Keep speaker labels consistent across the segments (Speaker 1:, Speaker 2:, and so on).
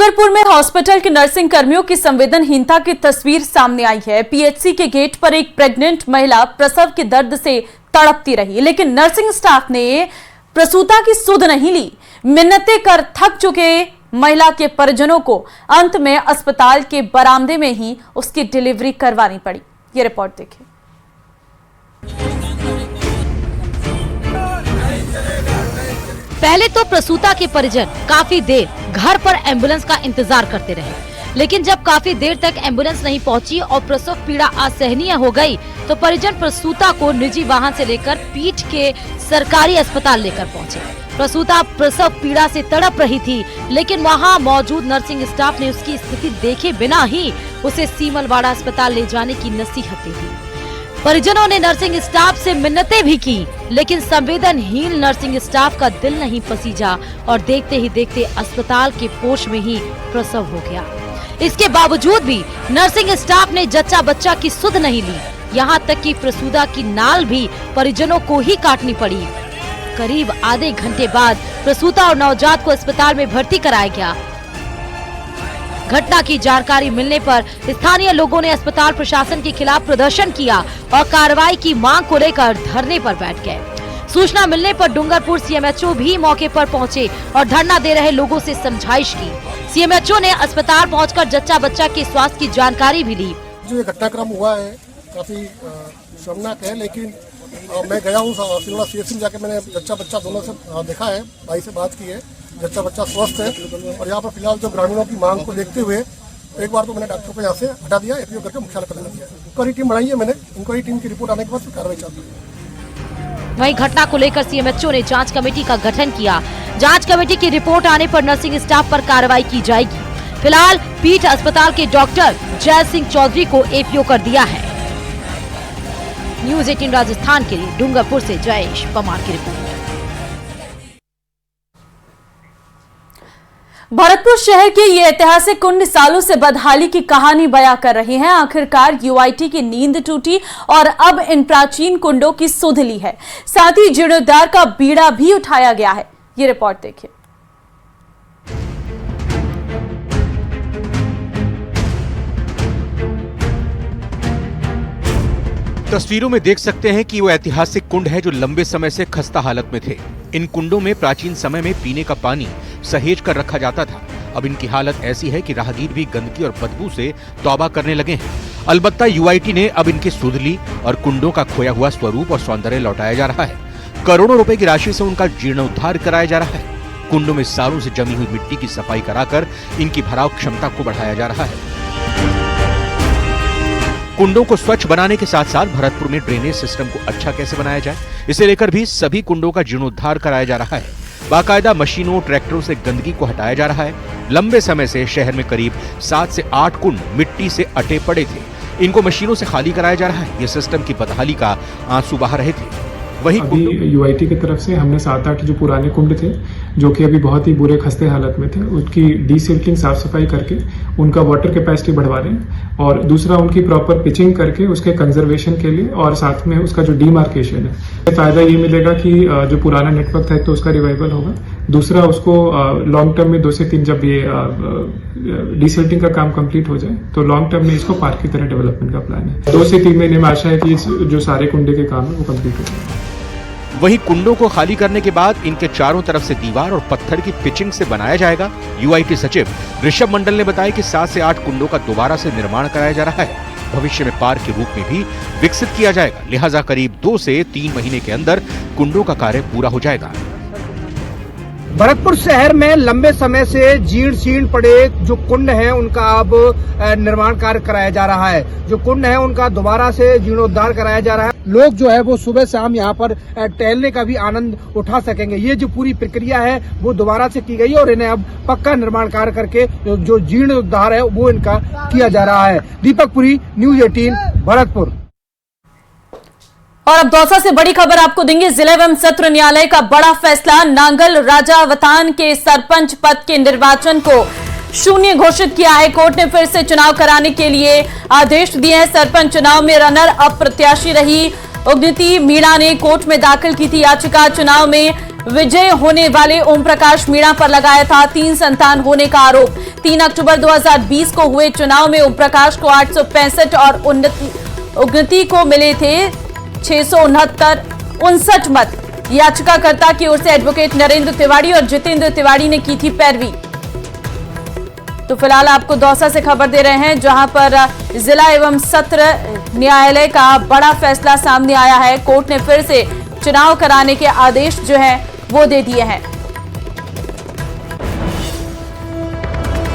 Speaker 1: डूंगरपुर में हॉस्पिटल के नर्सिंग कर्मियों की संवेदनहीनता की तस्वीर सामने आई है। पीएचसी के गेट पर एक प्रेग्नेंट महिला प्रसव के दर्द से तड़पती रही, लेकिन नर्सिंग स्टाफ ने प्रसूता की सुध नहीं ली। मिन्नतें कर थक चुके महिला के परिजनों को अंत में अस्पताल के बरामदे में ही उसकी डिलीवरी करवानी पड़ी। ये रिपोर्ट देखिए।
Speaker 2: पहले तो प्रसूता के परिजन काफी देर घर पर एम्बुलेंस का इंतजार करते रहे, लेकिन जब काफी देर तक एम्बुलेंस नहीं पहुंची और प्रसव पीड़ा असहनीय हो गई, तो परिजन प्रसूता को निजी वाहन से लेकर पीठ के सरकारी अस्पताल लेकर पहुंचे। प्रसूता प्रसव पीड़ा से तड़प रही थी, लेकिन वहां मौजूद नर्सिंग स्टाफ ने उसकी स्थिति देखे बिना ही उसे सीमलवाड़ा अस्पताल ले जाने की नसीहत दी। परिजनों ने नर्सिंग स्टाफ से मिन्नतें भी की, लेकिन संवेदनहीन नर्सिंग स्टाफ का दिल नहीं पसीजा और देखते ही देखते अस्पताल के पोर्च में ही प्रसव हो गया। इसके बावजूद भी नर्सिंग स्टाफ ने जच्चा बच्चा की सुध नहीं ली। यहाँ तक कि प्रसूता की नाल भी परिजनों को ही काटनी पड़ी। करीब आधे घंटे बाद प्रसूता और नवजात को अस्पताल में भर्ती कराया गया। घटना की जानकारी मिलने पर स्थानीय लोगों ने अस्पताल प्रशासन के खिलाफ प्रदर्शन किया और कार्रवाई की मांग को लेकर धरने पर बैठ गए। सूचना मिलने पर डूंगरपुर सीएमएचओ भी मौके पर पहुंचे और धरना दे रहे लोगों से समझाइश की। सीएमएचओ ने अस्पताल पहुंचकर जच्चा बच्चा के स्वास्थ्य की जानकारी भी ली।
Speaker 3: जो ये घटनाक्रम हुआ है काफी शर्मनाक है, लेकिन मैं गया हूँ सिलवाड़ा सीएचसी में जाके मैंने जच्चा बच्चा दोनों से देखा है, भाई से बात की है। जच्चा बच्चा स्वस्थ है और यहाँ पर फिलहाल जो ग्रामीणों की मांग को देखते हुए एक बार तो मैंने डॉक्टर को यहाँ से हटा दिया, एपीओ करके मुख्यालय पर लगा दिया। इंक्वायरी टीम बनाई है मैंने, इंक्वायरी टीम की रिपोर्ट आने के बाद कार्रवाई चल रही है।
Speaker 2: वहीं घटना को लेकर सीएमएचओ ने जांच कमेटी का गठन किया। जांच कमेटी की रिपोर्ट आने पर नर्सिंग स्टाफ पर कार्रवाई की जाएगी। फिलहाल पीठ अस्पताल के डॉक्टर जय सिंह चौधरी को एपीओ कर दिया है। न्यूज़ 18 राजस्थान के लिए डूंगरपुर से जयेश पमार की रिपोर्ट।
Speaker 1: भरतपुर शहर के ये ऐतिहासिक कुंड सालों से बदहाली की कहानी बयां कर रहे हैं। आखिरकार यूआईटी की नींद टूटी और अब इन प्राचीन कुंडों की सुध ली है, साथ ही जीर्णोद्धार का बीड़ा भी उठाया गया है। ये रिपोर्ट देखिए।
Speaker 4: तस्वीरों में देख सकते हैं कि वो ऐतिहासिक कुंड है जो लंबे समय से खस्ता हालत में थे। इन कुंडों में प्राचीन समय में पीने का पानी सहेज कर रखा जाता था। अब इनकी हालत ऐसी है कि राहगीर भी गंदगी और बदबू से तौबा करने लगे हैं। अलबत्ता यूआईटी ने अब इनकी सुध ली और कुंडों का खोया हुआ स्वरूप और सौंदर्य लौटाया जा रहा है। करोड़ों रुपए की राशि से उनका जीर्णोद्धार कराया जा रहा है। कुंडों में सालों से जमी हुई मिट्टी की सफाई कराकर इनकी भराव क्षमता को बढ़ाया जा रहा है। कुंडों को स्वच्छ बनाने के साथ साथ भरतपुर में ड्रेनेज सिस्टम को अच्छा कैसे बनाया जाए, इसे लेकर भी सभी कुंडों का जीर्णोद्धार कराया जा रहा है। बाकायदा मशीनों ट्रैक्टरों से गंदगी को हटाया जा रहा है। लंबे समय से शहर में करीब 7 से 8 कुंड मिट्टी से अटे पड़े थे, इनको मशीनों से खाली कराया जा रहा है। ये सिस्टम की बदहाली का आंसू बहा रहे थे। वही
Speaker 5: अभी यूआईटी की तरफ से हमने 7-8 जो पुराने कुंड थे जो कि अभी बहुत ही बुरे खस्ते हालत में थे, उनकी डीसिल्किंग साफ सफाई करके उनका वाटर कैपेसिटी बढ़वा रहे हैं और दूसरा उनकी प्रॉपर पिचिंग करके उसके कंजर्वेशन के लिए और साथ में उसका जो डीमार्केशन है, फायदा ये मिलेगा कि जो पुराना नेटवर्क था तो उसका रिवाइवल होगा, दूसरा उसको लॉन्ग टर्म में 2 से 3 जब ये डीसिल्टिंग का काम कंप्लीट हो जाए तो लॉन्ग टर्म में इसको पार्क की तरह डेवलपमेंट का प्लान है। 2 से 3 महीने में आशा है कि जो सारे कुंडे के काम है वो कंप्लीट हो जाए।
Speaker 4: वहीं कुंडों को खाली करने के बाद इनके चारों तरफ से दीवार और पत्थर की पिचिंग से बनाया जाएगा। यूआईटी सचिव ऋषभ मंडल ने बताया कि 7 से 8 कुंडों का दोबारा से निर्माण कराया जा रहा है। भविष्य में पार्क के रूप में भी विकसित किया जाएगा, लिहाजा करीब 2 से 3 महीने के अंदर कुंडों का कार्य पूरा हो जाएगा।
Speaker 6: भरतपुर शहर में लंबे समय से जीर्ण शीर्ण पड़े जो कुंड हैं उनका अब निर्माण कार्य कराया जा रहा है। जो कुंड है उनका दोबारा से जीर्णोद्धार कराया जा रहा है। लोग जो है वो सुबह शाम यहाँ पर टहलने का भी आनंद उठा सकेंगे। ये जो पूरी प्रक्रिया है वो दोबारा से की गई और इन्हें अब पक्का निर्माण कार्य करके जो जीर्णोद्धार है वो इनका किया जा रहा है। दीपक पुरी, न्यूज़ 18 भरतपुर।
Speaker 1: और अब दौसा से बड़ी खबर आपको देंगे। जिला एवं सत्र न्यायालय का बड़ा फैसला। नांगल राजावतान के सरपंच पद के निर्वाचन को शून्य घोषित किया है। कोर्ट ने फिर से चुनाव कराने के लिए आदेश दिए हैं। सरपंच चुनाव में रनर अप प्रत्याशी रही उग्निति मीणा ने कोर्ट में दाखिल की थी याचिका। चुनाव में विजय होने वाले ओम प्रकाश मीणा पर लगाया था 3 संतान होने का आरोप। 3 अक्टूबर 2020 को हुए चुनाव में ओम प्रकाश को 865 और उन्नति को मिले थे 669 मत। याचिकाकर्ता की ओर से एडवोकेट नरेंद्र तिवारी और जितेंद्र तिवारी ने की थी पैरवी। तो फिलहाल आपको दौसा से खबर दे रहे हैं, जहां पर जिला एवं सत्र न्यायालय का बड़ा फैसला सामने आया है। कोर्ट ने फिर से चुनाव कराने के आदेश जो है वो दे दिए हैं।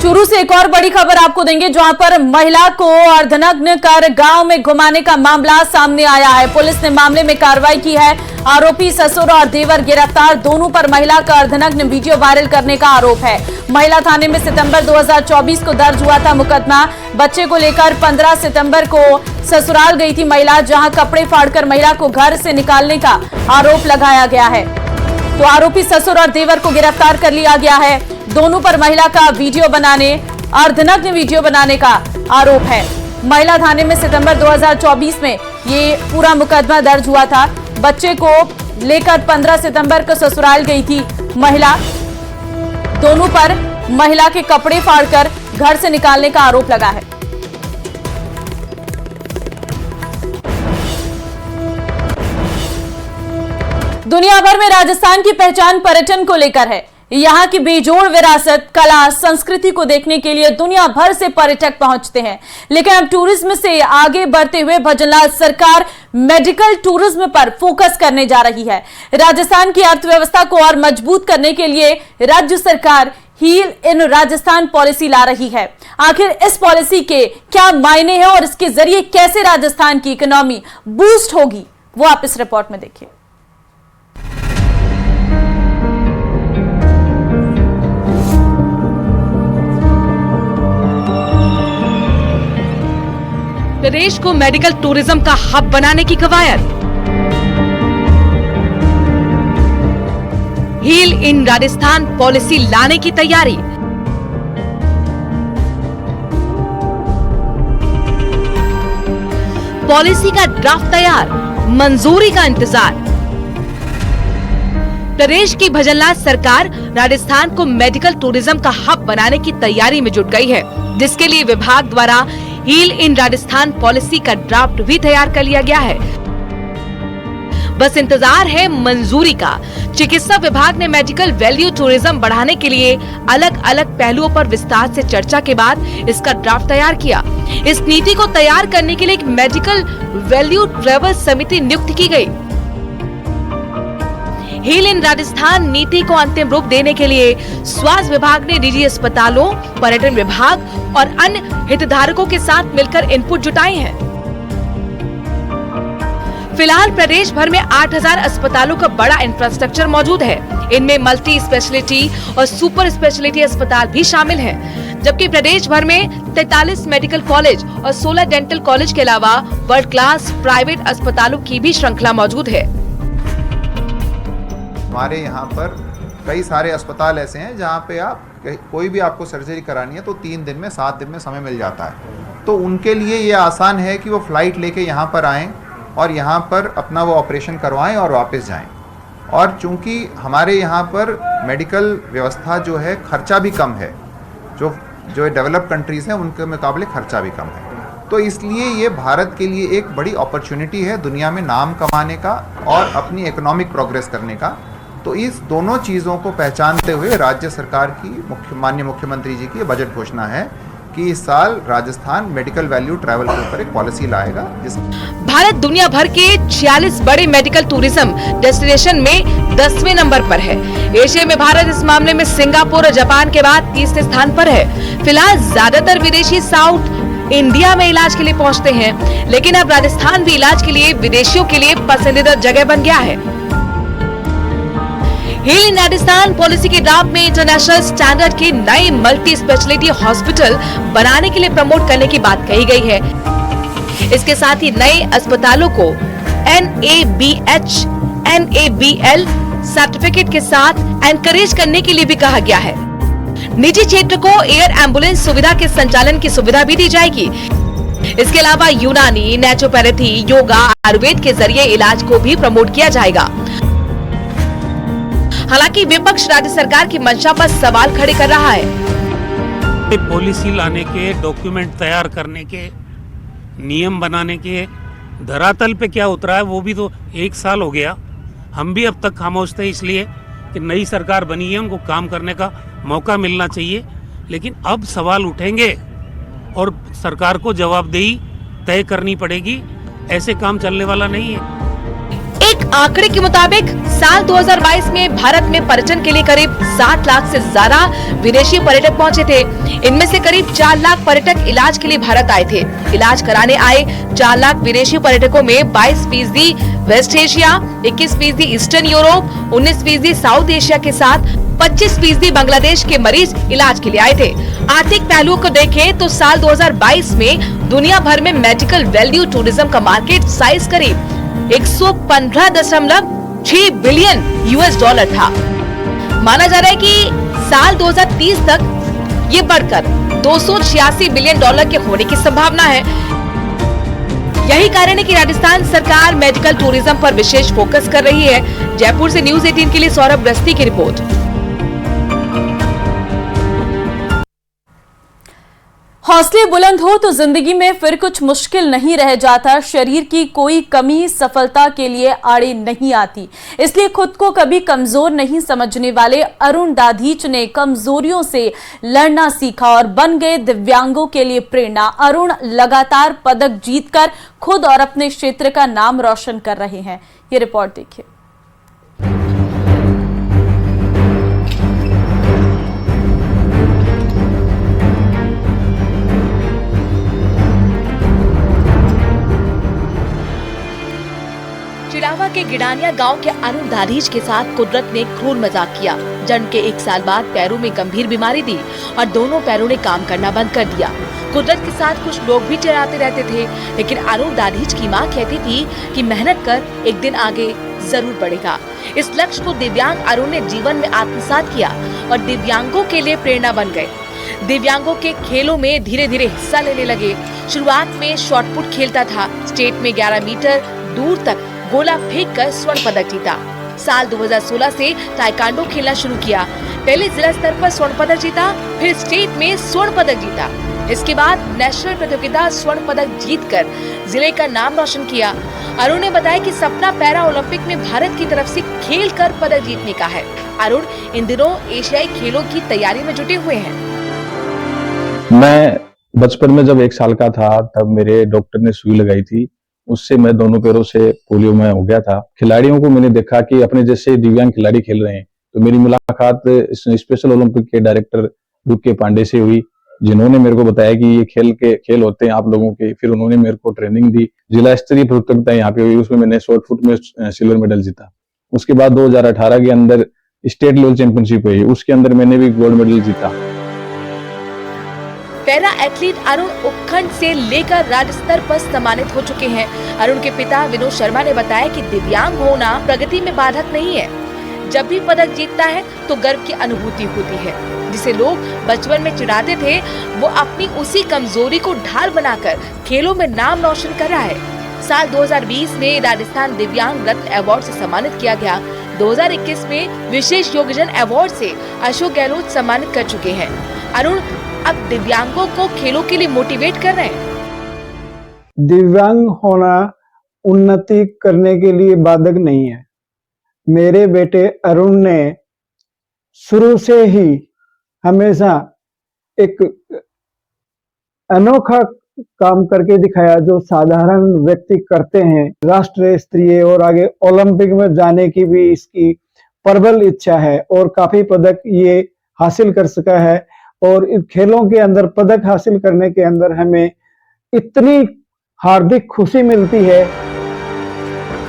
Speaker 1: चूरू से एक और बड़ी खबर आपको देंगे, जहां पर महिला को अर्धनग्न कर गांव में घुमाने का मामला सामने आया है। पुलिस ने मामले में कार्रवाई की है। आरोपी ससुर और देवर गिरफ्तार। दोनों पर महिला का अर्धनग्न वीडियो वायरल करने का आरोप है। महिला थाने में सितंबर 2024 को दर्ज हुआ था मुकदमा। बच्चे को लेकर 15 सितंबर को ससुराल गई थी महिला, जहां कपड़े फाड़कर महिला को घर से निकालने का आरोप लगाया गया है। तो आरोपी ससुर और देवर को गिरफ्तार कर लिया गया है। दोनों पर महिला का वीडियो बनाने, अर्धनग्न वीडियो बनाने का आरोप है। महिला थाने में सितंबर 2024 में ये पूरा मुकदमा दर्ज हुआ था। बच्चे को लेकर 15 सितंबर को ससुराल गई थी महिला। दोनों पर महिला के कपड़े फाड़कर घर से निकालने का आरोप लगा है। दुनिया भर में राजस्थान की पहचान पर्यटन को लेकर है। यहाँ की बेजोड़ विरासत, कला, संस्कृति को देखने के लिए दुनिया भर से पर्यटक पहुंचते हैं। लेकिन अब टूरिज्म से आगे बढ़ते हुए भजनलाल सरकार मेडिकल टूरिज्म पर फोकस करने जा रही है। राजस्थान की अर्थव्यवस्था को और मजबूत करने के लिए राज्य सरकार हील इन राजस्थान पॉलिसी ला रही है। आखिर इस पॉलिसी के क्या मायने हैं और इसके जरिए कैसे राजस्थान की इकोनॉमी बूस्ट होगी, वो आप इस रिपोर्ट में देखिए।
Speaker 2: प्रदेश को मेडिकल टूरिज्म का हब बनाने की कवायद। हील इन राजस्थान पॉलिसी लाने की तैयारी। पॉलिसी का ड्राफ्ट तैयार, मंजूरी का इंतजार। प्रदेश की भजनलाल सरकार राजस्थान को मेडिकल टूरिज्म का हब बनाने की तैयारी में जुट गई है, जिसके लिए विभाग द्वारा हील इन राजस्थान पॉलिसी का ड्राफ्ट भी तैयार कर लिया गया है। बस इंतजार है मंजूरी का। चिकित्सा विभाग ने मेडिकल वैल्यू टूरिज्म बढ़ाने के लिए अलग अलग पहलुओं पर विस्तार से चर्चा के बाद इसका ड्राफ्ट तैयार किया। इस नीति को तैयार करने के लिए एक मेडिकल वैल्यू ट्रेवल समिति नियुक्त की गई। हील इन राजस्थान नीति को अंतिम रूप देने के लिए स्वास्थ्य विभाग ने निजी अस्पतालों, पर्यटन विभाग और अन्य हितधारकों के साथ मिलकर इनपुट जुटाए हैं। फिलहाल प्रदेश भर में 8000 अस्पतालों का बड़ा इंफ्रास्ट्रक्चर मौजूद है। इनमें मल्टी स्पेशलिटी और सुपर स्पेशलिटी अस्पताल भी शामिल हैं, जबकि प्रदेश भर में 43 मेडिकल कॉलेज और 16 डेंटल कॉलेज के अलावा वर्ल्ड क्लास प्राइवेट अस्पतालों की भी श्रृंखला मौजूद है।
Speaker 7: हमारे यहाँ पर कई सारे अस्पताल ऐसे हैं जहाँ पे आप कोई भी आपको सर्जरी करानी है तो 3 दिन में 7 दिन में समय मिल जाता है। तो उनके लिए ये आसान है कि वो फ्लाइट लेके यहाँ पर आएँ और यहाँ पर अपना वो ऑपरेशन करवाएं और वापस जाएं। और चूंकि हमारे यहाँ पर मेडिकल व्यवस्था जो है खर्चा भी कम है, जो डेवलप्ड कंट्रीज़ हैं उनके मुकाबले खर्चा भी कम है, तो इसलिए ये भारत के लिए एक बड़ी अपॉर्चुनिटी है दुनिया में नाम कमाने का और अपनी इकोनॉमिक प्रोग्रेस करने का। तो इस दोनों चीज़ों को पहचानते हुए राज्य सरकार की माननीय मुख्यमंत्री जी की बजट घोषणा है कि इस साल राजस्थान मेडिकल वैल्यू ट्रैवल के ऊपर एक पॉलिसी लाएगा।
Speaker 2: भारत दुनिया भर के 46 बड़े मेडिकल टूरिज्म डेस्टिनेशन में 10वें नंबर पर है। एशिया में भारत इस मामले में सिंगापुर और जापान के बाद तीसरे स्थान पर है। फिलहाल ज्यादातर विदेशी साउथ इंडिया में इलाज के लिए पहुंचते हैं, लेकिन अब राजस्थान भी इलाज के लिए विदेशियों के लिए पसंदीदा जगह बन गया है। हील इन राजस्थान पॉलिसी के ड्राफ्ट में इंटरनेशनल स्टैंडर्ड की नई मल्टी स्पेशलिटी हॉस्पिटल बनाने के लिए प्रमोट करने की बात कही गई है। इसके साथ ही नए अस्पतालों को NABH, NABL सर्टिफिकेट के साथ एनकरेज करने के लिए भी कहा गया है। निजी क्षेत्र को एयर एम्बुलेंस सुविधा के संचालन की सुविधा भी दी जाएगी। इसके अलावा यूनानी, नेचुरोपैथी, योगा, आयुर्वेद के जरिए इलाज को भी प्रमोट किया जाएगा।
Speaker 8: हालांकि विपक्ष राज्य सरकार की मंशा पर सवाल खड़े कर रहा है।
Speaker 9: पॉलिसी लाने के, डॉक्यूमेंट तैयार करने के, नियम बनाने के, धरातल पे क्या उतरा है वो भी तो 1 साल हो गया। हम भी अब तक खामोश थे, इसलिए कि नई सरकार बनी है, उनको काम करने का मौका मिलना चाहिए। लेकिन अब सवाल उठेंगे और सरकार को जवाबदेही तय करनी पड़ेगी। ऐसे काम चलने वाला नहीं है।
Speaker 8: एक आंकड़े के मुताबिक साल 2022 में भारत में पर्यटन के लिए करीब 7 लाख से ज्यादा विदेशी पर्यटक पहुंचे थे। इनमें से करीब 4 लाख पर्यटक इलाज के लिए भारत आए थे। इलाज कराने आए 4 लाख विदेशी पर्यटकों में 22% West Asia, 21% eastern Europe, 19% South Asia के साथ 25% बांग्लादेश के मरीज इलाज के लिए आए थे। आर्थिक पहलुओं को देखें तो साल 2022 में दुनिया भर में मेडिकल वैल्यू टूरिज्म का मार्केट साइज करीब 115.6 बिलियन $US था। माना जा रहा है कि साल 2030 तक ये बढ़कर $286 बिलियन के होने की संभावना है। यही कारण है कि राजस्थान सरकार मेडिकल टूरिज्म पर विशेष फोकस कर रही है। जयपुर से न्यूज़ 18 के लिए सौरभ गस्ती की रिपोर्ट।
Speaker 1: हौसले बुलंद हो तो जिंदगी में फिर कुछ मुश्किल नहीं रह जाता। शरीर की कोई कमी सफलता के लिए आड़े नहीं आती। इसलिए खुद को कभी कमजोर नहीं समझने वाले अरुण दाधीच ने कमजोरियों से लड़ना सीखा और बन गए दिव्यांगों के लिए प्रेरणा। अरुण लगातार पदक जीतकर खुद और अपने क्षेत्र का नाम रोशन कर रहे हैं। ये रिपोर्ट देखिए।
Speaker 8: चिड़ावा के गिडानिया गांव के अरुण दाधीच के साथ कुदरत ने क्रूर मजाक किया। जन्म के 1 साल बाद पैरों में गंभीर बीमारी दी और दोनों पैरों ने काम करना बंद कर दिया। कुदरत के साथ कुछ लोग भी चिढ़ाते रहते थे, लेकिन अरुण दाधीच की मां कहती थी कि मेहनत कर, एक दिन आगे जरूर बढ़ेगा। इस लक्ष्य को दिव्यांग अरुण ने जीवन में आत्मसात किया और दिव्यांगों के लिए प्रेरणा बन गए। दिव्यांगों के खेलों में धीरे धीरे हिस्सा लेने लगे। शुरुआत में शॉटपुट खेलता था। स्टेट में 11 मीटर दूर तक गोला फेंककर स्वर्ण पदक जीता। साल 2016 से ताइक्वांडो खेलना शुरू किया। पहले जिला स्तर पर स्वर्ण पदक जीता, फिर स्टेट में स्वर्ण पदक जीता। इसके बाद नेशनल प्रतियोगिता स्वर्ण पदक जीतकर जिले का नाम रोशन किया। अरुण ने बताया कि सपना पैरा ओलंपिक में भारत की तरफ से खेल कर पदक जीतने का है। अरुण इन दिनों एशियाई खेलों की तैयारी में जुटे हुए हैं।
Speaker 10: मैं बचपन में जब 1 साल का था तब मेरे डॉक्टर ने सुई लगाई थी। उससे मैं दोनों पैरों से पोलियो में हो गया था। खिलाड़ियों को मैंने देखा कि अपने जैसे दिव्यांग खिलाड़ी खेल रहे हैं, तो मेरी मुलाकात स्पेशल ओलंपिक के डायरेक्टर के पांडे से हुई, जिन्होंने मेरे को बताया कि ये खेल होते हैं आप लोगों के। फिर उन्होंने मेरे को ट्रेनिंग दी। जिला स्तरीय प्रतियोगिता यहाँ पे हुई, उसमें मैंने शॉर्टपुट में सिल्वर मेडल जीता। उसके बाद 2018 के अंदर स्टेट लेवल चैंपियनशिप हुई, उसके अंदर मैंने भी गोल्ड मेडल जीता।
Speaker 8: पैरा एथलीट अरुण उपखंड से लेकर राज्य स्तर पर सम्मानित हो चुके हैं। अरुण के पिता विनोद शर्मा ने बताया कि दिव्यांग होना प्रगति में बाधक नहीं है। जब भी पदक जीतता है तो गर्व की अनुभूति होती है। जिसे लोग बचपन में चिढ़ाते थे, वो अपनी उसी कमजोरी को ढाल बनाकर खेलों में नाम रोशन कर रहा है। साल 2020 में राजस्थान दिव्यांग रत्न अवार्ड से सम्मानित किया गया। 2021 में विशेष योगदान अवार्ड से अशोक गहलोत सम्मानित कर चुके हैं। अरुण अब दिव्यांगों को खेलों के लिए मोटिवेट कर रहे हैं।
Speaker 11: दिव्यांग होना उन्नति करने के लिए बाधक नहीं है। मेरे बेटे अरुण ने शुरू से ही हमेशा एक अनोखा काम करके दिखाया, जो साधारण व्यक्ति करते हैं। राष्ट्रीय स्तरीय और आगे ओलंपिक में जाने की भी इसकी प्रबल इच्छा है और काफी पदक ये हासिल कर सका है। और इन खेलों के अंदर पदक हासिल करने के अंदर हमें इतनी हार्दिक खुशी मिलती है।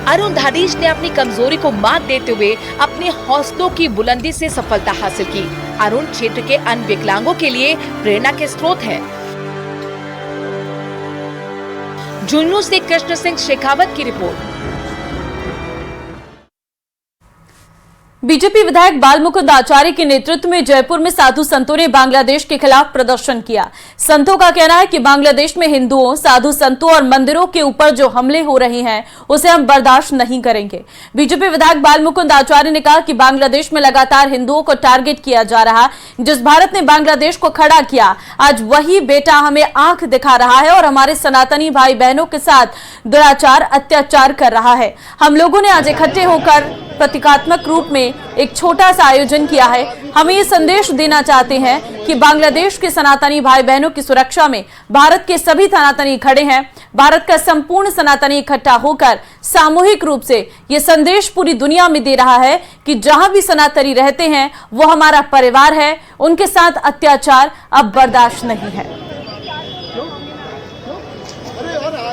Speaker 8: अरुण दाधीच ने अपनी कमजोरी को मात देते हुए अपने हौसलों की बुलंदी से सफलता हासिल की। अरुण क्षेत्र के अन्य विकलांगों के लिए प्रेरणा के स्रोत हैं। झुंझुनू से कृष्ण सिंह शेखावत की रिपोर्ट।
Speaker 1: बीजेपी विधायक बालमुकुंद आचार्य के नेतृत्व में जयपुर में साधु संतों ने बांग्लादेश के खिलाफ प्रदर्शन किया। संतों का कहना है कि बांग्लादेश में हिंदुओं, साधु संतों और मंदिरों के ऊपर जो हमले हो रहे हैं उसे हम बर्दाश्त नहीं करेंगे। बीजेपी विधायक बालमुकुंद आचार्य ने कहा कि बांग्लादेश में लगातार हिंदुओं को टारगेट किया जा रहा। जिस भारत ने बांग्लादेश को खड़ा किया, आज वही बेटा हमें आंख दिखा रहा है और हमारे सनातनी भाई बहनों के साथ दुराचार, अत्याचार कर रहा है। हम लोगों ने आज इकट्ठे होकर प्रतीकात्मक रूप में एक छोटा सा आयोजन किया है। हम ये संदेश देना चाहते हैं कि बांग्लादेश के सनातनी भाई बहनों की सुरक्षा में भारत के सभी सनातनी खड़े हैं। भारत का संपूर्ण सनातनी इकट्ठा होकर सामूहिक रूप से ये संदेश पूरी दुनिया में दे रहा है कि जहां भी सनातनी रहते हैं वो हमारा परिवार है, उनके साथ अत्याचार अब बर्दाश्त नहीं है।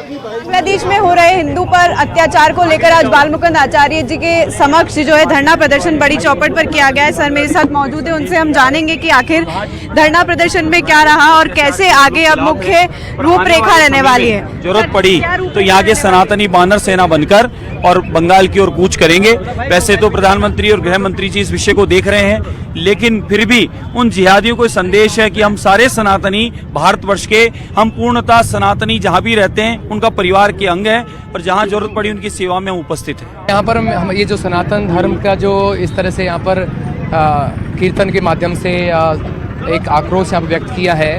Speaker 12: बांग्लादेश में हो रहे हिंदू पर अत्याचार को लेकर आज बालमुकुंद आचार्य जी के समक्ष जो है धरना प्रदर्शन बड़ी चौपट पर किया गया है। सर मेरे साथ मौजूद है, उनसे हम जानेंगे कि आखिर धरना प्रदर्शन में क्या रहा और कैसे आगे अब मुख्य रूपरेखा रहने वाली है।
Speaker 13: जरूरत पड़ी तो यहाँ के सनातनी बानर सेना बनकर और बंगाल की ओर कूच करेंगे। वैसे तो प्रधानमंत्री और गृह मंत्री जी इस विषय को देख रहे हैं, लेकिन फिर भी उन जिहादियों को संदेश है कि हम सारे सनातनी भारतवर्ष के, हम पूर्णतः सनातनी जहाँ भी रहते हैं उनका परिवार के अंग है और जहाँ जरूरत पड़ी उनकी सेवा में हम उपस्थित हैं।
Speaker 14: यहाँ पर हम ये जो सनातन धर्म का जो इस तरह से यहाँ पर कीर्तन के माध्यम से एक आक्रोश यहाँ पर व्यक्त किया है।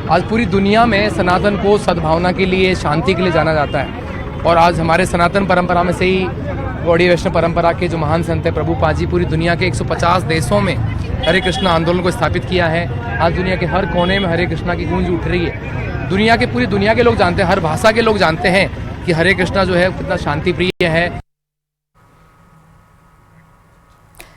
Speaker 14: आज पूरी दुनिया में सनातन को सद्भावना के लिए, शांति के लिए जाना जाता है और आज हमारे सनातन परंपरा में से ही गौड़ीय वैष्णव परंपरा के जो महान संत है प्रभुपाद जी पूरी दुनिया के 150 देशों में हरे कृष्णा आंदोलन को स्थापित किया है। आज दुनिया के हर कोने में हरे कृष्णा की गूंज उठ रही है। पूरी दुनिया के लोग जानते हैं, हर भाषा के लोग जानते हैं कि हरे कृष्णा जो है कितना शांति प्रिय है।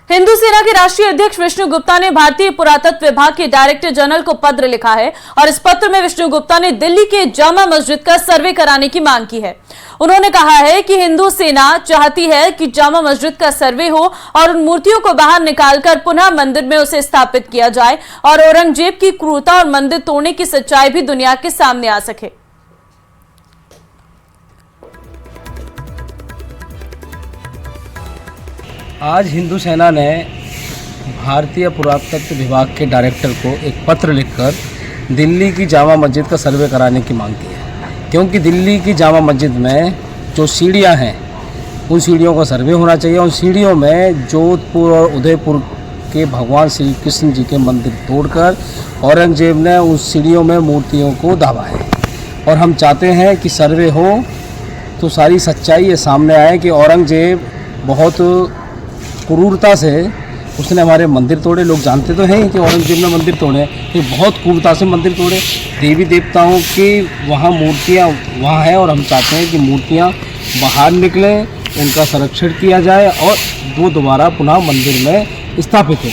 Speaker 1: हिंदू सेना के राष्ट्रीय अध्यक्ष विष्णु गुप्ता ने भारतीय पुरातत्व विभाग के डायरेक्टर जनरल को पत्र लिखा है और इस पत्र में विष्णु गुप्ता ने दिल्ली के जामा मस्जिद का सर्वे कराने की मांग की है। उन्होंने कहा है कि हिंदू सेना चाहती है कि जामा मस्जिद का सर्वे हो और उन मूर्तियों को बाहर निकालकर पुनः मंदिर में उसे स्थापित किया जाए और औरंगजेब की क्रूरता और मंदिर तोड़ने की सच्चाई भी दुनिया के सामने आ सके।
Speaker 6: आज हिंदू सेना ने भारतीय पुरातत्व विभाग के डायरेक्टर को एक पत्र लिखकर दिल्ली की जामा मस्जिद का सर्वे कराने की मांग की है, क्योंकि दिल्ली की जामा मस्जिद में जो सीढ़ियां हैं उन सीढ़ियों का सर्वे होना चाहिए। उन सीढ़ियों में जोधपुर और उदयपुर के भगवान श्री कृष्ण जी के मंदिर तोड़कर औरंगजेब ने उस सीढ़ियों में मूर्तियों को दाबा है और हम चाहते हैं कि सर्वे हो तो सारी सच्चाई ये सामने आए कि औरंगजेब बहुत क्रूरता से उसने हमारे मंदिर तोड़े। लोग जानते तो हैं कि औरंगजेब ने मंदिर तोड़े, ये बहुत क्रूरता से मंदिर तोड़े। देवी देवताओं की वहाँ मूर्तियाँ वहाँ है और हम चाहते हैं कि मूर्तियाँ बाहर निकलें, उनका संरक्षण किया जाए और वो दोबारा पुनः मंदिर में स्थापित हो।